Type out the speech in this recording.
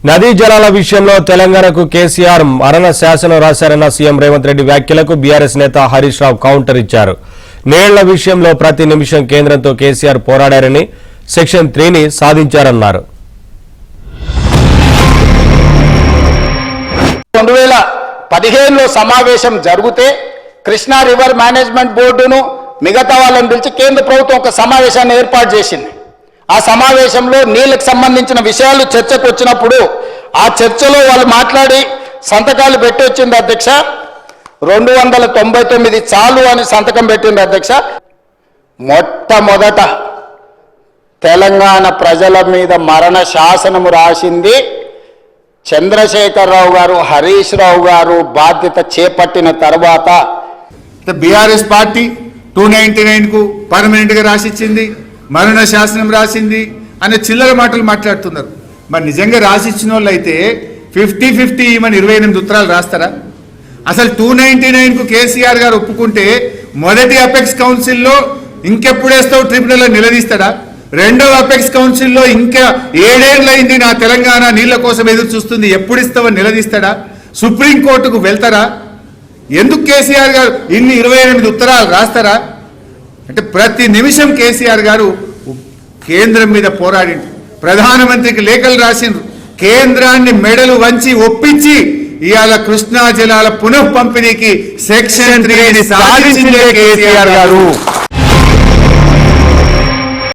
నదీ జలాల విషయంలో తెలంగాణకు కేసీఆర్ మరణ శాసనం రాశారన్న సీఎం రేవంత్ రెడ్డి వ్యాఖ్యలకు బీఆర్ఎస్ నేత హరీష్ రావు కౌంటర్ ఇచ్చారు. నీళ్ల విషయంలో ప్రతి నిమిషం కేంద్రంతో కేసీఆర్ పోరాడారని సెక్షన్ 3ని సాధించారన్నారు. 2015లో సమావేశం జరిగితే కృష్ణా రివర్ మేనేజ్మెంట్ బోర్డును మిగతా వాళ్ళని పిలిచి కేంద్ర ప్రభుత్వం ఒక సమావేశాన్ని ఏర్పాటు చేసింది. ఆ సమావేశంలో నీళ్ళకు సంబంధించిన విషయాలు చర్చకు వచ్చినప్పుడు ఆ చర్చలో వాళ్ళు మాట్లాడి సంతకాలు పెట్టి వచ్చింది అధ్యక్ష. 299 చాలు అని సంతకం పెట్టింది అధ్యక్ష. మొట్టమొదట తెలంగాణ ప్రజల మీద మరణ శాసనము రాసింది చంద్రశేఖరరావు గారు, హరీష్ రావు గారు బాధ్యత చేపట్టిన తర్వాత. బీఆర్ఎస్ పార్టీ 299కు పర్మనెంట్గా రాసిచ్చింది, మరణ శాసనం రాసింది అనే చిల్లర మాటలు మాట్లాడుతున్నారు. మరి నిజంగా రాసిచ్చిన వాళ్ళు అయితే 50-50 ఈమెను 28 ఉత్తరాలు రాస్తారా? అసలు 299కు కేసీఆర్ గారు ఒప్పుకుంటే మొదటి అపెక్స్ కౌన్సిల్లో ఇంకెప్పుడేస్తావు ట్రిబ్యునల్లో నిలదీస్తాడా? రెండవ అపెక్స్ కౌన్సిల్లో ఇంకా 7 ఏళ్ళైంది నా తెలంగాణ నీళ్ల కోసం ఎదురు చూస్తుంది, ఎప్పుడు ఇస్తావని నిలదీస్తాడా? సుప్రీంకోర్టుకు వెళ్తారా? ఎందుకు కేసీఆర్ గారు ఇన్ని 28 ఉత్తరాలు రాస్తారా? అంటే ప్రతి నిమిషం కేసీఆర్ గారు కేంద్రం మీద పోరాడిండు, ప్రధానమంత్రికి లేఖలు రాసిండ్రు, కేంద్రాన్ని మెడలు వంచి ఒప్పించి ఇవాళ కృష్ణా జలాల పునః పంపిణీకి సెక్షన్ 3ని సాధించిందే కేసీఆర్ గారు.